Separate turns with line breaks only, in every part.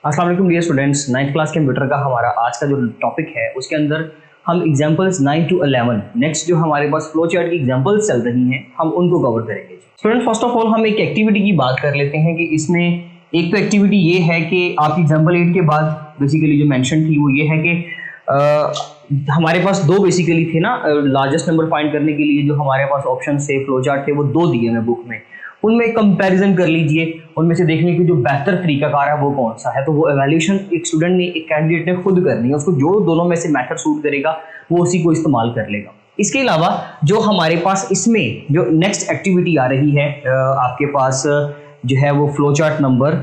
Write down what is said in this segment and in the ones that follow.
अस्सलाम वालेकुम dear students, 9th class computer का हमारा आज का जो टॉपिक है उसके अंदर हम एग्जांपल्स 9 to 11 नेक्स्ट जो हमारे पास फ्लो चार्ट की एग्जांपल्स चल रही हैं हम उनको कवर करेंगे। स्टूडेंट फर्स्ट ऑफ ऑल हम एक एक्टिविटी की बात कर लेते हैं कि इसमें एक तो एक्टिविटी ये है कि आपकी एग्जांपल 8 के बाद बेसिकली जो मेंशन थी वो ये है कि हमारे पास दो बेसिकली थे ना, लार्जेस्ट नंबर फाइंड करने के लिए जो हमारे पास ऑप्शन थे फ्लो चार्ट थे वो दो दिए हैं बुक में, उनमें कंपैरिजन कर लीजिए, उनमें से देखने की जो बेहतर तरीकाकार है वो कौन सा है। तो वो एवेल्यूशन एक स्टूडेंट ने एक कैंडिडेट ने खुद करनी है, उसको जो दोनों में से मेथड सूट करेगा वो उसी को इस्तेमाल कर लेगा। इसके अलावा जो हमारे पास इसमें जो नेक्स्ट एक्टिविटी आ रही है आपके पास जो है वो फ्लो चार्ट नंबर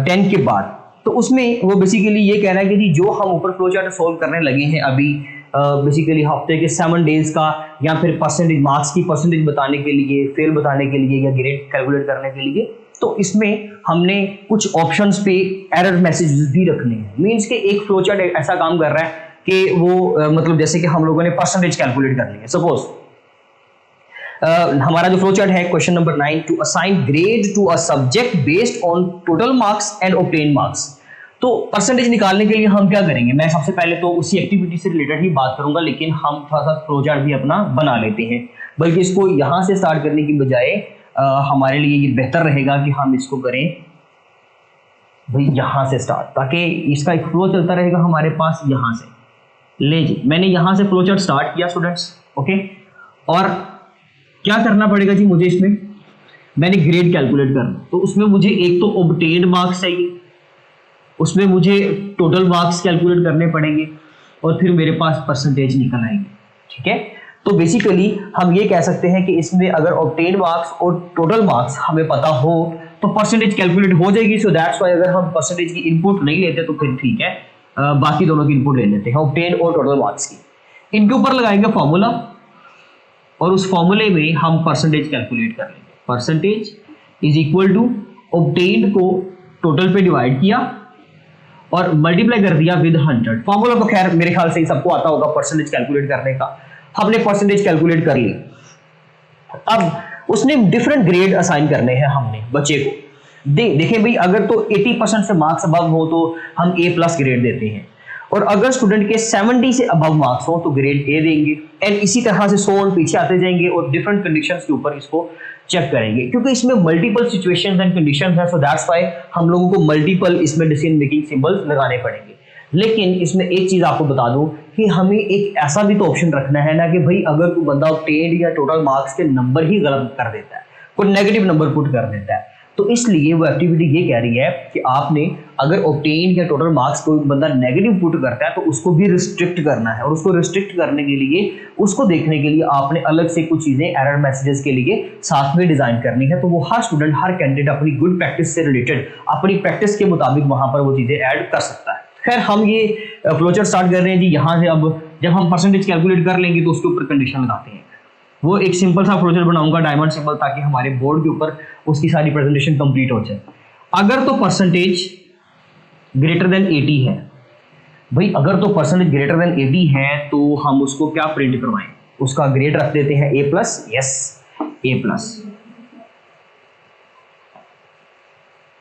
10 के बाद, तो उसमें वो बेसिकली ये कह रहा है कि जी जो हम ऊपर फ्लो चार्ट सोल्व करने लगे हैं अभी बेसिकली हफ्ते के 7 डेज का या फिर परसेंटेज मार्क्स की परसेंटेज बताने के लिए, फेल बताने के लिए या ग्रेड कैलकुलेट करने के लिए, तो इसमें हमने कुछ ऑप्शंस पे एरर मैसेजेस भी रखने हैं। मींस के एक फ्लो चार्ट ऐसा काम कर रहा है कि वो मतलब जैसे कि हम लोगों ने परसेंटेज कैलकुलेट करनी है। सपोज हमारा जो फ्लो चार्ट है question number 9 to assign grade to a subject based on total marks and obtain marks. तो परसेंटेज निकालने के लिए हम क्या करेंगे, मैं सबसे पहले तो उसी एक्टिविटी से रिलेटेड ही बात करूंगा, लेकिन हम थोड़ा सा फ्लो चार्ट भी अपना बना लेते हैं। बल्कि इसको यहां से स्टार्ट करने की बजाय हमारे लिए ये बेहतर रहेगा कि हम इसको करें भाई यहां से स्टार्ट, ताकि इसका एक फ्लो चलता रहेगा हमारे पास यहां से। ले जी मैंने यहां से फ्लो चार्ट स्टार्ट किया स्टूडेंट्स, ओके। और क्या करना पड़ेगा जी मुझे, इसमें मैंने ग्रेड कैलकुलेट करना, तो उसमें मुझे एक तो ऑब्टेन्ड मार्क्स चाहिए, उसमें मुझे टोटल मार्क्स कैलकुलेट करने पड़ेंगे और फिर मेरे पास परसेंटेज निकल आएंगे, ठीक है। तो बेसिकली हम ये कह सकते हैं कि इसमें अगर ऑब्टेन्ड मार्क्स और टोटल मार्क्स हमें पता हो तो परसेंटेज कैलकुलेट हो जाएगी। सो दैट्स व्हाई अगर हम परसेंटेज की इनपुट नहीं लेते तो फिर ठीक है, बाकी दोनों की इनपुट ले लेते हैं, ऑब्टेन्ड और टोटल मार्क्स की। इनके ऊपर लगाएंगे फॉर्मूला और उस फॉर्मूले में हम परसेंटेज कैलकुलेट कर लेंगे। Percentage is equal to obtained को टोटल पे डिवाइड किया और मल्टीप्लाई कर दिया विद 100। फॉर्मूला तो खैर मेरे ख्याल से ही सबको आता होगा परसेंटेज कैलकुलेट करने का। हमने परसेंटेज कैलकुलेट कर लिया। अब उसने डिफरेंट ग्रेड असाइन करने हैं हमने बच्चे को। देखें भाई, अगर तो 80% से मार्क्स अबव हो तो हम A+ ग्रेड देते हैं, और अगर स्टूडेंट के 70 से अबव मार्क्स हो तो ग्रेड A देंगे, एंड इसी तरह से सो ऑन पीछे आते जाएंगे और डिफरेंट कंडीशंस के ऊपर इसको चेक करेंगे, क्योंकि इसमें मल्टीपल सिचुएशंस एंड कंडीशंस हैं। सो दैट्स व्हाई हम लोगों को मल्टीपल इसमें डिसीजन मेकिंग सिंबल्स लगाने पड़ेंगे। लेकिन इसमें एक चीज आपको बता दूं कि हमें एक ऐसा भी तो ऑप्शन रखना है ना कि भाई अगर कोई बंदा ऑब्टेन्ड या टोटल मार्क्स के नंबर ही गलत कर देता है, कोई नेगेटिव नंबर पुट कर देता है, तो इसलिए वो एक्टिविटी ये कह रही है कि आपने अगर ऑब्टेन्ड या टोटल मार्क्स कोई बंदा नेगेटिव पुट करता है तो उसको भी रिस्ट्रिक्ट करना है, और उसको रिस्ट्रिक्ट करने के लिए, उसको देखने के लिए आपने अलग से कुछ चीजें एरर मैसेजेस के लिए साथ में डिजाइन करनी है। तो वो हर स्टूडेंट, हर कैंडिडेट अपनी गुड प्रैक्टिस से रिलेटेड अपनी प्रैक्टिस के मुताबिक वहां पर वो चीजें ऐड कर सकता है। खैर हम ये फ्लोचार्ट स्टार्ट कर रहे हैं जी यहाँ से। अब जब हम परसेंटेज कैलकुलेट कर लेंगे तो उसके ऊपर कंडीशन लगाते हैं। वो एक सिंपल सा फ्लोचार्ट बनाऊंगा डायमंड सिंबल, ताकि हमारे बोर्ड के ऊपर उसकी सारी प्रेजेंटेशन कंप्लीट हो जाए। अगर तो परसेंटेज ग्रेटर देन 80 है भाई, अगर तो परसेंटेज ग्रेटर देन 80 है तो हम उसको क्या प्रिंट करवाएं, उसका ग्रेड रख देते हैं A+। Yes A+।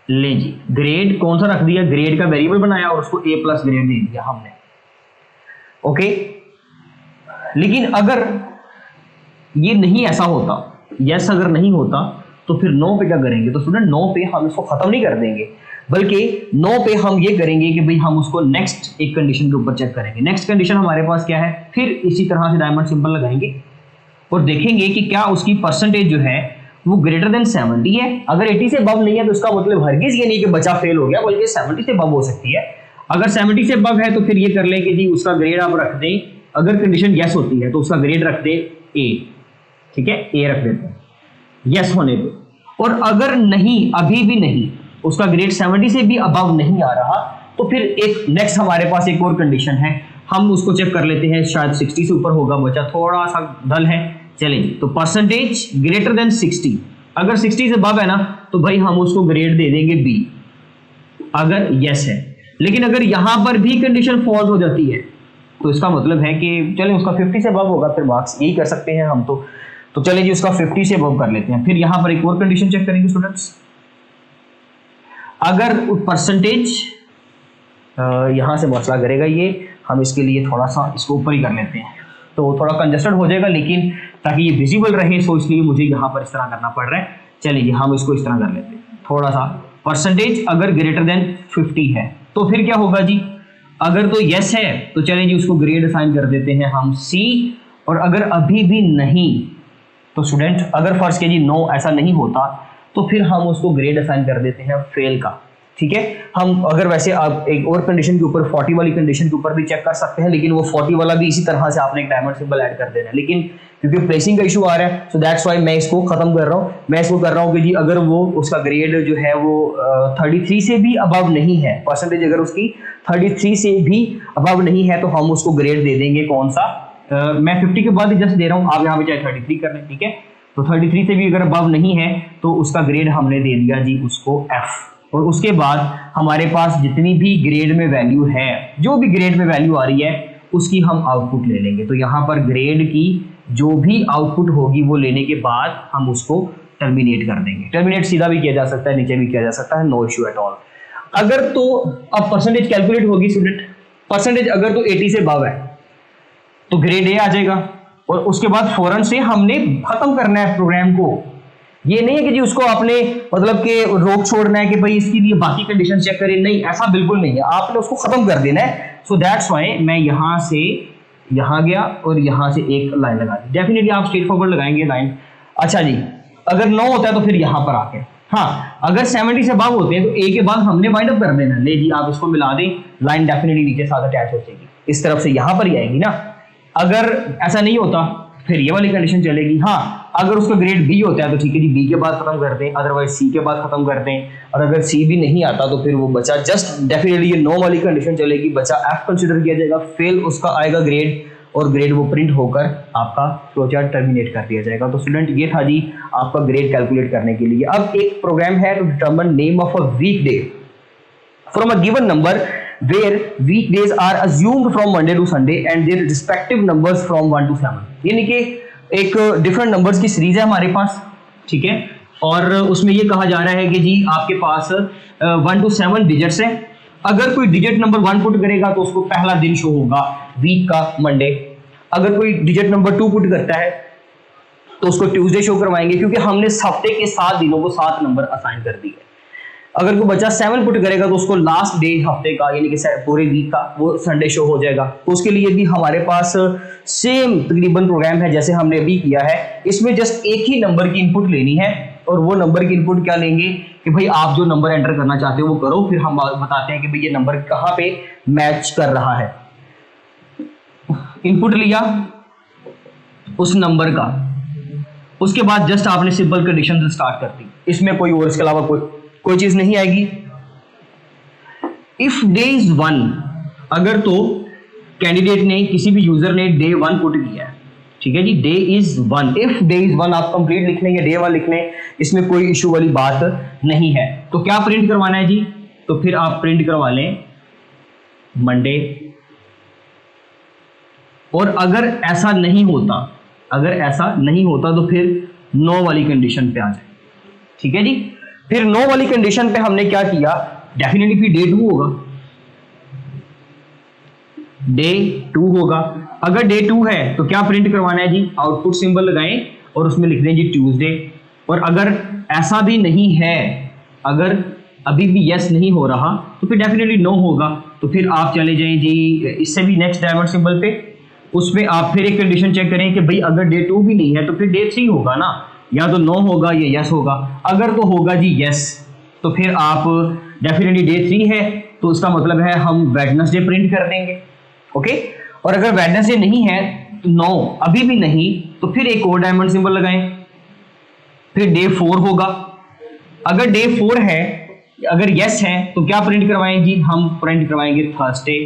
ले जी ग्रेड कौन सा रख दिया, ग्रेड का वेरिएबल बनाया और उसको A+ ग्रेड दे दिया हमने, ओके। लेकिन अगर ये नहीं ऐसा होता, यस अगर नहीं होता तो फिर 9 पे क्या करेंगे, तो स्टूडेंट 9 पे हम इसको खत्म नहीं कर देंगे, बल्कि 9 पे हम ये करेंगे कि भाई हम उसको नेक्स्ट एक कंडीशन के ऊपर चेक करेंगे। नेक्स्ट कंडीशन हमारे पास क्या है, फिर इसी तरह से डायमंड सिंबल लगाएंगे और देखेंगे कि क्या उसकी परसेंटेज जो है वो ग्रेटर देन 70 है। अगर 80 से अबव नहीं है तो इसका मतलब हरगिज ये नहीं कि बच्चा फेल हो गया, बल्कि 70 से अबव हो सकती है। अगर 70 से अबव है तो फिर ये कर लें कि जी उसका ग्रेड आप रख दें, अगर कंडीशन यस होती है तो उसका ग्रेड रख दें A, ठीक है, A रख देते हैं यस होने पे। और अगर नहीं, अभी भी नहीं, उसका ग्रेड 70 से भी अबव नहीं आ रहा, तो फिर एक नेक्स्ट हमारे पास एक और कंडीशन है, हम उसको चेक कर लेते हैं। शायद 60 से ऊपर होगा, बच्चा थोड़ा सा डल है, चलेंगे। तो परसेंटेज ग्रेटर देन 60, अगर 60 से अबव है ना तो भाई हम उसको ग्रेड दे देंगे B, अगर यस है। लेकिन अगर यहां पर भी कंडीशन फॉल्स हो जाती है तो इसका मतलब है कि चलें उसका 50 से अबव होगा, फिर मार्क्स यही कर सकते हैं हम तो चलें जी उसका 50 से अबव कर लेते हैं। फिर यहां पर एक और कंडीशन चेक करेंगे स्टूडेंट्स, अगर परसेंटेज यहाँ से मसला करेगा ये, हम इसके लिए थोड़ा सा इसको ऊपर ही कर लेते हैं, तो थोड़ा कंजस्टेड हो जाएगा, लेकिन ताकि ये विजिबल रहे सो इसलिए मुझे यहाँ पर इस तरह करना पड़ रहा है। चलिए हम इसको इस तरह कर लेते हैं थोड़ा सा। परसेंटेज अगर ग्रेटर देन 50 है तो फिर क्या होगा जी, अगर तो यस है तो चलें जी उसको ग्रेड असाइन कर देते हैं हम सी, और अगर अभी भी नहीं तो स्टूडेंट अगर फर्स्ट के जी नो ऐसा नहीं होता तो फिर हम उसको ग्रेड असाइन कर देते हैं फेल का। ठीक है, हम अगर वैसे आप एक और कंडीशन के ऊपर 40 वाली कंडीशन के ऊपर भी चेक कर सकते हैं, लेकिन वो 40 वाला भी इसी तरह से आपने एक डायमंड सिंबल ऐड कर देना है, लेकिन क्योंकि प्लेसिंग का इशू आ रहा है सो दैट्स वाई मैं इसको खत्म कर रहा हूँ। मैं इसको कर रहा हूँ कि जी अगर वो उसका ग्रेड जो है वो 33 से भी अबव नहीं है, परसेंटेज अगर उसकी 33 से भी अबव नहीं है तो हम उसको ग्रेड दे देंगे कौन सा, मैं 50 के बाद ही जस्ट दे रहा हूँ, आप यहाँ पे चाहे 33 कर लें। ठीक है, तो 33 से भी अगर अबव नहीं है तो उसका ग्रेड हमने दे दिया जी उसको F, और उसके बाद हमारे पास जितनी भी ग्रेड में वैल्यू है, जो भी ग्रेड में वैल्यू आ रही है उसकी हम आउटपुट ले लेंगे। तो यहाँ पर ग्रेड की जो भी आउटपुट होगी वो लेने के बाद हम उसको टर्मिनेट कर देंगे। टर्मिनेट सीधा भी किया जा सकता है, नीचे भी किया जा सकता है, नो इश्यू एट ऑल। अगर तो अब परसेंटेज कैलकुलेट होगी स्टूडेंट, परसेंटेज अगर तो 80 से अबव है तो ग्रेड ए आ जाएगा, और उसके बाद फौरन से हमने खत्म करना है प्रोग्राम को। ये नहीं है कि जी उसको आपने मतलब कि रोक छोड़ना है कि भाई इसके लिए बाकी कंडीशन चेक करें, नहीं ऐसा बिल्कुल नहीं है, आपने उसको खत्म कर देना है। सो दैट्स वाई मैं यहाँ से यहाँ गया और यहाँ से एक लाइन लगा दी। डेफिनेटली आप स्ट्रेट फॉरवर्ड लगाएंगे लाइन। अच्छा जी, अगर 9 होता है तो फिर यहाँ पर आके, हाँ अगर 70 से अबव होते हैं तो ए के बाद हमने वाइंड अप कर देना, ले जी आप इसको मिला दें, लाइन डेफिनेटली नीचे साथ अटैच हो जाएगी, इस तरफ से यहाँ पर ही आएगी ना। अगर ऐसा नहीं होता फिर ये वाली कंडीशन चलेगी। हाँ अगर उसका ग्रेड बी होता है तो ठीक है जी, बी के बाद खत्म कर दें, अदरवाइज सी के बाद खत्म कर दें, और अगर सी भी नहीं आता तो फिर वो बचा जस्ट डेफिनेटली ये नो वाली कंडीशन चलेगी, बचा एफ कंसिडर किया जाएगा, फेल उसका आएगा ग्रेड, और ग्रेड वो प्रिंट होकर आपका फ्लोचार्ट टर्मिनेट कर दिया जाएगा। तो स्टूडेंट ये था जी आपका ग्रेड कैलकुलेट करने के लिए। अब एक प्रोग्राम है to determine name of a week day from a given number where weekdays are assumed from Monday to Sunday and their respective numbers from 1 to 7। यानी कि एक डिफरेंट नंबर्स की सीरीज है हमारे पास, ठीक है, और उसमें ये कहा जा रहा है कि जी आपके पास 1 to 7 डिजिट्स हैं। अगर कोई डिजिट नंबर 1 पुट करेगा तो उसको पहला दिन शो होगा वीक का मंडे, अगर कोई डिजिट नंबर 2 पुट करता है तो उसको ट्यूसडे शो करवाएंगे, क्योंकि हमने हफ्ते के 7 दिनों को 7 नंबर असाइन कर दिए। अगर कोई बच्चा 7 पुट करेगा तो उसको लास्ट डे हफ्ते का यानी कि पूरे वीक का वो संडे शो हो जाएगा। तो उसके लिए भी हमारे पास सेम तकरीबन प्रोग्राम है जैसे हमने अभी किया है। इसमें जस्ट एक ही नंबर की इनपुट लेनी है, और वो नंबर की इनपुट क्या लेंगे कि भाई आप जो नंबर एंटर करना चाहते हो वो करो, फिर हम बताते हैं कि भाई ये नंबर कहाँ पे मैच कर रहा है। इनपुट लिया उस नंबर का, उसके बाद जस्ट आपने सिंपल कंडीशन स्टार्ट कर दी, इसमें कोई और इसके अलावा कोई चीज नहीं आएगी। इफ डे इज 1, अगर तो कैंडिडेट ने किसी भी यूजर ने डे 1 पुट किया है, ठीक है जी, day is 1, if day is 1 आप कंप्लीट लिख लें या डे 1 लिख लें, इसमें कोई इशू वाली बात नहीं है। तो क्या प्रिंट करवाना है जी, तो फिर आप प्रिंट करवा लें मंडे, और अगर ऐसा नहीं होता, अगर ऐसा नहीं होता तो फिर 9 वाली कंडीशन पे आ जाए, ठीक है जी। फिर 9 वाली कंडीशन पे हमने क्या किया, डेफिनेटली फिर डे 2 होगा, डे 2 होगा। अगर डे 2 है तो क्या प्रिंट करवाना है जी, आउटपुट सिंबल लगाएं और उसमें लिख दें जी ट्यूसडे। और अगर ऐसा भी नहीं है, अगर अभी भी यस नहीं हो रहा तो फिर डेफिनेटली नो होगा। तो फिर आप चले जाएं जी इससे भी नेक्स्ट डायमंड सिंबल पे, उसमें आप फिर एक कंडीशन चेक करें कि भाई अगर डे 2 भी नहीं है तो फिर डे 3 होगा ना, या तो नो होगा या यस होगा। अगर तो होगा जी यस तो फिर आप डेफिनेटली डे 3 है तो उसका मतलब है हम वेडनेसडे प्रिंट कर देंगे, ओके। और अगर वेडनेसडे नहीं है तो नो अभी भी नहीं, तो फिर एक और डायमंड सिंबल लगाएं, फिर डे 4 होगा। अगर डे 4 है, अगर यस है तो क्या प्रिंट करवाएं जी, हम प्रिंट करवाएंगे थर्सडे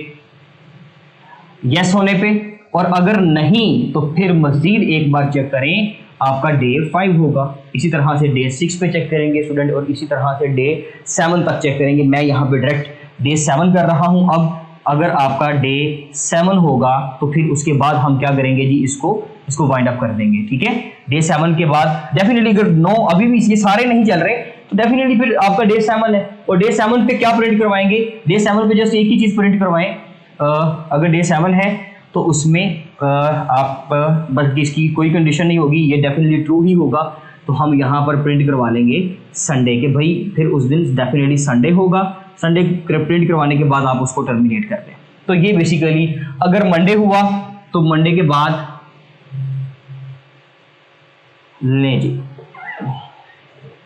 यस होने पे। और अगर नहीं तो फिर मजीद एक बार चेक करें, आपका डे 5 होगा। इसी तरह से डे 6 पे चेक करेंगे स्टूडेंट, और इसी तरह से डे 7 तक चेक करेंगे। मैं यहाँ पे डायरेक्ट डे 7 कर रहा हूँ। अब अगर आपका डे 7 होगा तो फिर उसके बाद हम क्या करेंगे जी, इसको वाइंड अप कर देंगे, ठीक है। डे 7 के बाद डेफिनेटली अगर 9 अभी भी ये सारे नहीं चल रहे, तो डेफिनेटली फिर आपका डे 7 है, और डे 7 पे क्या प्रिंट करवाएंगे, डे 7 पे जस्ट एक ही चीज प्रिंट करवाएं। अगर डे 7 है तो उसमें आप बल्कि इसकी कोई कंडीशन नहीं होगी, ये डेफिनेटली ट्रू ही होगा, तो हम यहाँ पर प्रिंट करवा लेंगे संडे के भाई, फिर उस दिन डेफिनेटली संडे होगा। संडे प्रिंट करवाने के बाद आप उसको टर्मिनेट कर दें। तो ये बेसिकली अगर मंडे हुआ तो मंडे के बाद लें जी,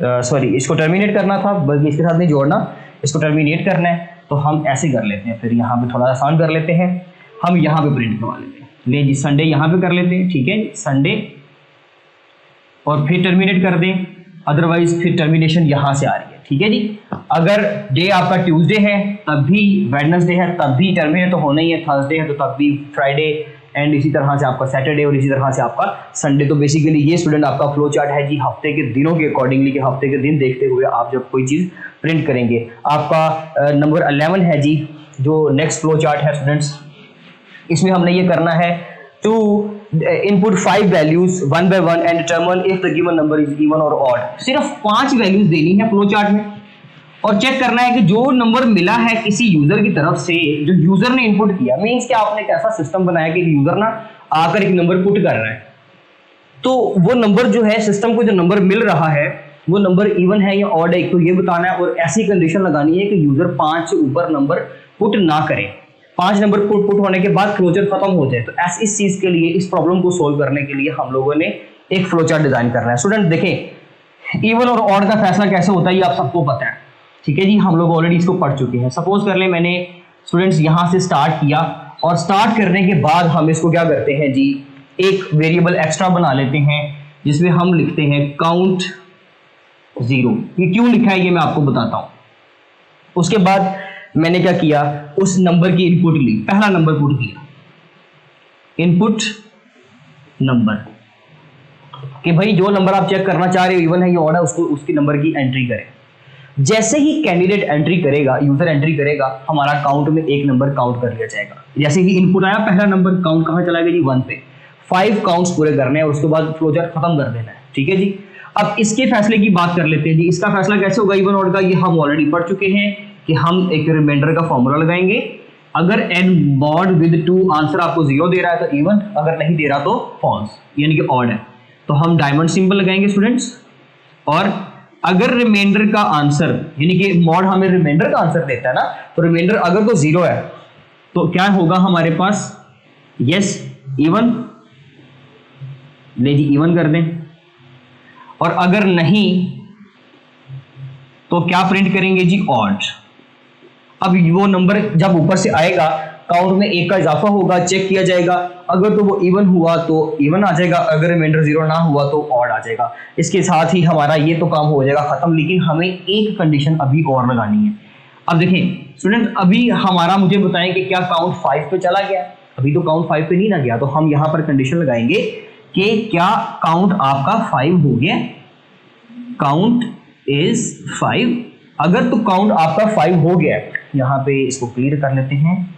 सॉरी इसको टर्मिनेट करना था, बल्कि इसके साथ नहीं जोड़ना, इसको टर्मिनेट करना है, तो हम ऐसे कर लेते हैं। फिर यहाँ पे थोड़ा आसान कर लेते हैं, हम यहाँ पे प्रिंट करवा लेते हैं। ले जी संडे यहाँ पे कर लेते हैं, ठीक है संडे, और फिर टर्मिनेट कर दें, अदरवाइज फिर टर्मिनेशन यहाँ से आ रही है, ठीक है जी। अगर डे आपका ट्यूसडे है तब भी, वेडनेसडे है तब भी टर्मिनेट तो होना ही है, थर्सडे है तो तब भी, फ्राइडे, एंड इसी तरह से आपका सैटरडे, और इसी तरह से आपका संडे। तो बेसिकली ये स्टूडेंट आपका फ्लो चार्ट है जी, हफ्ते के दिनों के अकॉर्डिंगली, कि हफ्ते के दिन देखते हुए आप जब कोई चीज़ प्रिंट करेंगे। आपका नंबर 11 है जी, जो नेक्स्ट फ्लो चार्ट है स्टूडेंट्स, इसमें हमने ये करना है to input 5 values 1 by 1 and determine if the given number is even और ऑड। सिर्फ 5 वैल्यूज देनी है फ्लो चार्ट में, और चेक करना है कि जो नंबर मिला है किसी यूजर की तरफ से, जो यूजर ने इनपुट किया, मींस कि आपने एक ऐसा सिस्टम बनाया कि यूजर ना आकर एक नंबर पुट कर रहा है, तो वो नंबर जो है, सिस्टम को जो नंबर मिल रहा है वो नंबर इवन है या ऑड है, तो ये बताना है। और ऐसी कंडीशन लगानी है कि यूजर 5 से ऊपर नंबर पुट ना करे, 5 नंबर पुट होने के बाद क्लोजर खत्म हो जाए। तो इस चीज के लिए, इस प्रॉब्लम को सोल्व करने के लिए हम लोगों ने एक फ्लो चार्ट डिजाइन करना है। स्टूडेंट देखें, इवन और ऑड का फैसला कैसे होता है ये आप सबको पता है, ठीक है जी, हम लोग ऑलरेडी इसको पढ़ चुके हैं। सपोज कर ले मैंने स्टूडेंट्स यहाँ से स्टार्ट किया, और स्टार्ट करने के बाद हम इसको क्या करते हैं जी, एक वेरिएबल एक्स्ट्रा बना लेते हैं जिसमें हम लिखते हैं काउंट 0। ये क्यों लिखा है ये मैं आपको बताता हूँ। उसके बाद मैंने क्या किया, उस नंबर की इनपुट ली, पहला नंबर पुट किया, इनपुट नंबर, कि भाई जो नंबर आप चेक करना चाह रहे हो इवन है या ऑड है, उसको उसकी नंबर की एंट्री करें। जैसे ही कैंडिडेट एंट्री करेगा, यूजर एंट्री करेगा, हमारा काउंट में एक नंबर काउंट कर लिया जाएगा। जैसे ही इनपुट आया पहला नंबर, काउंट कहां चला गया जी 1 पे, 5 काउंट्स पूरे करने हैं, और उसके बाद फ्लोचार्ट खत्म कर देना है, ठीक है जी। अब इसके फैसले की बात कर लेते हैं जी, इसका फैसला कैसे होगा इवन ऑड का, ये हम ऑलरेडी पढ़ चुके हैं कि हम एक रिमाइंडर का फॉर्मूला लगाएंगे। अगर n mod with 2 आंसर आपको 0 दे रहा है तो इवन, अगर नहीं दे रहा तो फॉल्स, यानी कि ऑड है, तो हम डायमंड सिंबल लगाएंगे स्टूडेंट्स। और अगर रिमाइंडर का आंसर, यानी कि मॉड हमें रिमाइंडर का आंसर देता है ना, तो रिमाइंडर अगर तो 0 है तो क्या होगा हमारे पास, यस इवन, ले जी इवन कर दें। और अगर नहीं तो क्या प्रिंट करेंगे जी, ऑड। अब वो नंबर जब ऊपर से आएगा, काउंट में 1 का इजाफा होगा, चेक किया जाएगा, अगर तो वो इवन हुआ तो इवन आ जाएगा, अगर रिमाइंडर 0 ना हुआ तो ऑड आ जाएगा। इसके साथ ही हमारा ये तो काम हो जाएगा खत्म, लेकिन हमें एक कंडीशन अभी और लगानी है। अब देखें स्टूडेंट, अभी हमारा, मुझे बताएं कि क्या काउंट 5 पे चला गया, अभी तो काउंट 5 पे नहीं ना गया, तो हम यहाँ पर कंडीशन लगाएंगे कि क्या काउंट आपका 5 हो गया, काउंट इज 5। अगर तो काउंट आपका 5 हो गया, यहां पे इसको क्लियर कर लेते हैं,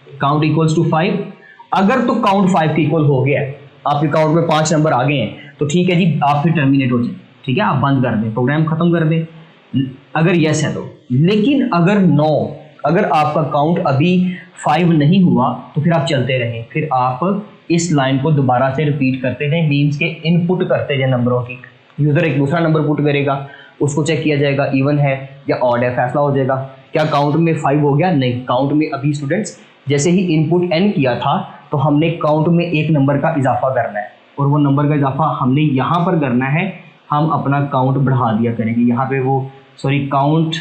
काउंट इक्वल्स टू 5। अगर तो काउंट 5 के इक्वल हो गया, आपके काउंट में 5 नंबर आ गए हैं, तो ठीक है जी, आप फिर टर्मिनेट हो जाए, ठीक है, आप बंद कर दें, प्रोग्राम खत्म कर दें, अगर यस है तो। लेकिन अगर नो, अगर आपका काउंट अभी 5 नहीं हुआ तो फिर आप चलते रहें, फिर आप इस लाइन को दोबारा से रिपीट करते जाएं, मीन्स के इनपुट करते जाएं नंबरों की। यूजर एक दूसरा नंबर पुट करेगा, उसको चेक किया जाएगा इवन है या ऑड है, फैसला हो जाएगा। क्या काउंट में 5 हो गया? नहीं, काउंट में अभी स्टूडेंट्स जैसे ही इनपुट n किया था तो हमने काउंट में एक नंबर का इजाफा करना है, और वो नंबर का इजाफा हमने यहाँ पर करना है, हम अपना काउंट बढ़ा दिया करेंगे। यहाँ पे वो काउंट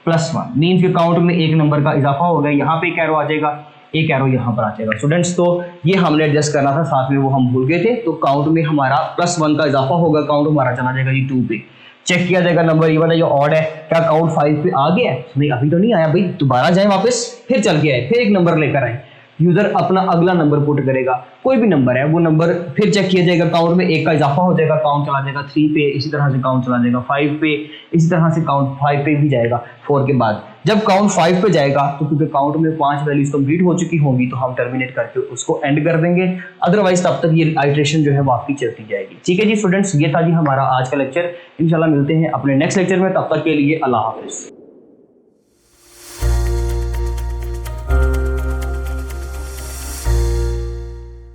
+1 मीन्स के काउंट में एक नंबर का इजाफा हो गया, यहाँ पे एक एरो आ जाएगा, एक एरो यहाँ पर आ जाएगा स्टूडेंट्स। तो ये हमने एडजस्ट करना था, साथ में वो हम भूल गए थे। तो काउंट में हमारा +1 का इजाफा होगा, काउंट हमारा चला जाएगा जी 2 पे। चेक किया जाएगा नंबर इवन है या ऑड है, क्या काउंट 5 पे आ गया है? नहीं, अभी तो नहीं आया भाई, दोबारा जाए वापस, फिर चल के आए, फिर एक नंबर लेकर आए। यूजर अपना अगला नंबर पुट करेगा, कोई भी नंबर है, वो नंबर फिर चेक किया जाएगा, काउंट में 1 का इजाफा हो जाएगा, काउंट चला जाएगा 3 पे, इसी तरह से काउंट चला जाएगा 5 पे, इसी तरह से काउंट 5 पे भी जाएगा 4 के बाद। जब काउंट 5 पे जाएगा तो क्योंकि काउंट में 5 वैल्यूज कंप्लीट हो चुकी होंगी तो हम टर्मिनेट करके उसको एंड कर देंगे, अदरवाइज तब तक ये आइट्रेशन जो है वो आपकी चलती जाएगी। ठीक है जी स्टूडेंट्स, ये था जी हमारा आज का लेक्चर। इंशाल्लाह मिलते हैं अपने नेक्स्ट लेक्चर में, तब तक के लिए अल्लाह हाफिज।